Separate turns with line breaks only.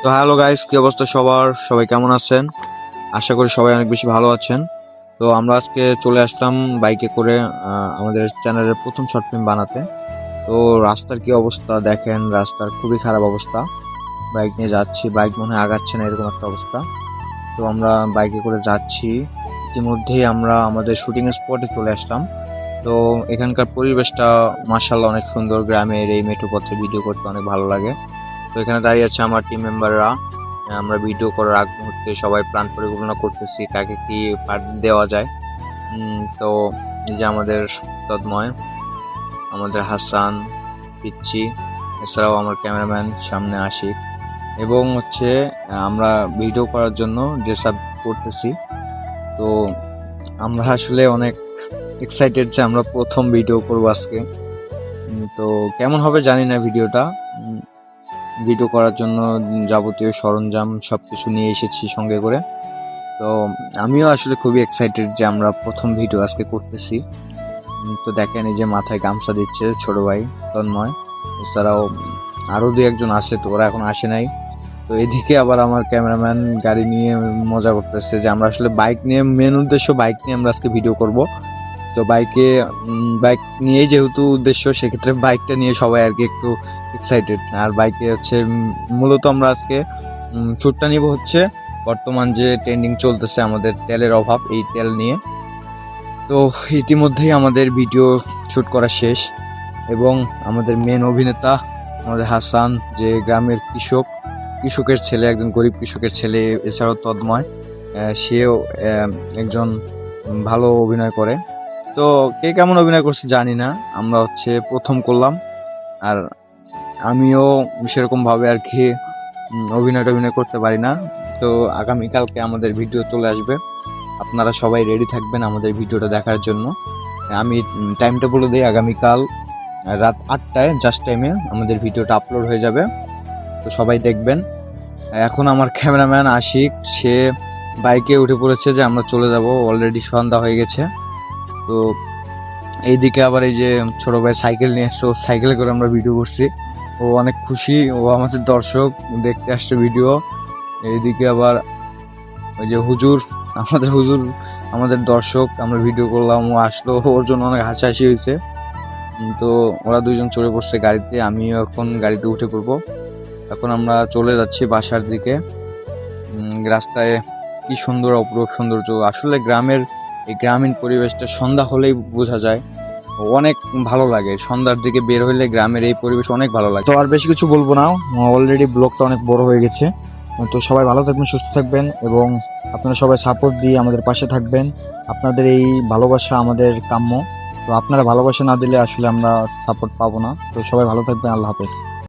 তো hello guys, কি অবস্থা সবার? সবাই কেমন আছেন? আশা করি সবাই অনেক বেশি ভালো আছেন। তো আমরা আজকে চলে আসলাম বাইকে করে আমাদের চ্যানেলের প্রথম শর্ট ফিল্ম বানাতে। তো রাস্তার কি অবস্থা দেখেন, রাস্তার খুবই খারাপ অবস্থা। বাইক নিয়ে যাচ্ছি, বাইক মনে হয় আগাচ্ছে না, এরকম একটা অবস্থা। তো আমরা বাইকে করে যাচ্ছি, ইতিমধ্যেই আমরা আমাদের শুটিং স্পটে চলে আসলাম। তো এখানকার পরিবেশটা মাশাআল্লাহ অনেক সুন্দর, গ্রামের এই মেঠো পথে ভিডিও করতে অনেক ভালো লাগে। তো এখানে দাঁড়িয়ে আছে আমার টিম মেম্বাররা। আমরা ভিডিও করার আগ মুহূর্তে সবাই প্ল্যান পরিকল্পনা করতেছি কাকে কি পার্ট দেওয়া যায়। তো এই যে আমাদের তন্ময়, আমাদের হাসান, পিচ্চি, এছাড়াও আমার ক্যামেরাম্যান সামনে আশিক, এবং হচ্ছে আমরা ভিডিও করার জন্য ড্রেস আপ করতেছি। তো আমরা আসলে অনেক এক্সাইটেড যে আমরা প্রথম ভিডিও করবো আজকে। তো কেমন হবে জানি না ভিডিওটা। ভিডিও করার জন্য যাবতীয় সরঞ্জাম সবকিছু নিয়ে এসেছি সঙ্গে করে। তো আমিও আসলে খুবই এক্সাইটেড যে আমরা প্রথম ভিডিও আজকে করতেছি। তো দেখেন, এই যে মাথায় গামছা দিচ্ছে ছোট ভাই তন্ময়, এছাড়াও আরও দু একজন আছে, তো ওরা এখন আসে নাই। তো এদিকে আবার আমার ক্যামেরাম্যান গাড়ি নিয়ে মজা করতেছে যে আমরা আসলে বাইক নিয়ে, মেন উদ্দেশ্য বাইক নিয়ে আমরা আজকে ভিডিও করব। তো বাইক নিয়েই যেহেতু উদ্দেশ্য, সেক্ষেত্রে বাইকটা নিয়ে সবাই আর কি একটু এক্সাইটেড। আর বাইকে হচ্ছে মূলত আমরা আজকে শ্যুটটা নিব হচ্ছে বর্তমান যে ট্রেন্ডিং চলতেছে আমাদের তেলের অভাব, এই তেল নিয়ে। তো ইতিমধ্যেই আমাদের ভিডিও শ্যুট করা শেষ, এবং আমাদের মেন অভিনেতা আমাদের হাসান, যে গ্রামের কৃষকের ছেলে, একজন গরিব কৃষকের ছেলে, এছাড়াও তন্ময়, সেও একজন ভালো অভিনয় করে। তো কে কেমন অভিনয় করছে জানি না, আমরা হচ্ছে প্রথম করলাম। আর আমিও সেরকম ভাবে আর কি অভিনয় করতে পারি না। তো আগামীকালকে আমাদের ভিডিও চলে আসবে, আপনারা সবাই রেডি থাকবেন আমাদের ভিডিওটা দেখার জন্য। আমি টাইমটা বলে দিই, আগামীকাল রাত 8টায় জাস্ট টাইমে আমাদের ভিডিওটা আপলোড হয়ে যাবে। তো সবাই দেখবেন। এখন আমার ক্যামেরাম্যান আশিক, সে বাইকে উঠে পড়েছে যে আমরা চলে যাব, অলরেডি সন্ধ্যা হয়ে গেছে। তো এইদিকে আবার এই যে ছোট ভাই সাইকেল নিয়ে আসছে, সাইকেলে করে আমরা ভিডিও করছি। ও অনেক খুশি, ও আমাদের দর্শক, দেখতে আসছে ভিডিও। এইদিকে আবার ওই যে হুজুর, আমাদের দর্শক, আমরা ভিডিও করলাম, ও আসলো, ওর জন্য অনেক হাসাহাসি হয়েছে। তো ওরা দুইজন চলে পড়ছে গাড়িতে, আমিও এখন গাড়িতে উঠে পড়বো। এখন আমরা চলে যাচ্ছি বাসার দিকে। রাস্তায় কি সুন্দর অপরূপ সৌন্দর্য, আসলে গ্রামের এই গ্রামীণ পরিবেশটা সন্ধ্যা হলেই বোঝা যায়, অনেক ভালো লাগে। সন্ধ্যার দিকে বের হইলে গ্রামের এই পরিবেশ অনেক ভালো লাগে। তো আর বেশি কিছু বলবো না, অলরেডি ব্লগটা অনেক বড় হয়ে গেছে। তো সবাই ভালো থাকবেন, সুস্থ থাকবেন, এবং আপনারা সবাই সাপোর্ট দিয়ে আমাদের পাশে থাকবেন। আপনাদের এই ভালোবাসা আমাদের কাম্য। তো আপনারা ভালোবাসা না দিলে আসলে আমরা সাপোর্ট পাবো না। তো সবাই ভালো থাকবেন, আল্লাহ হাফেজ।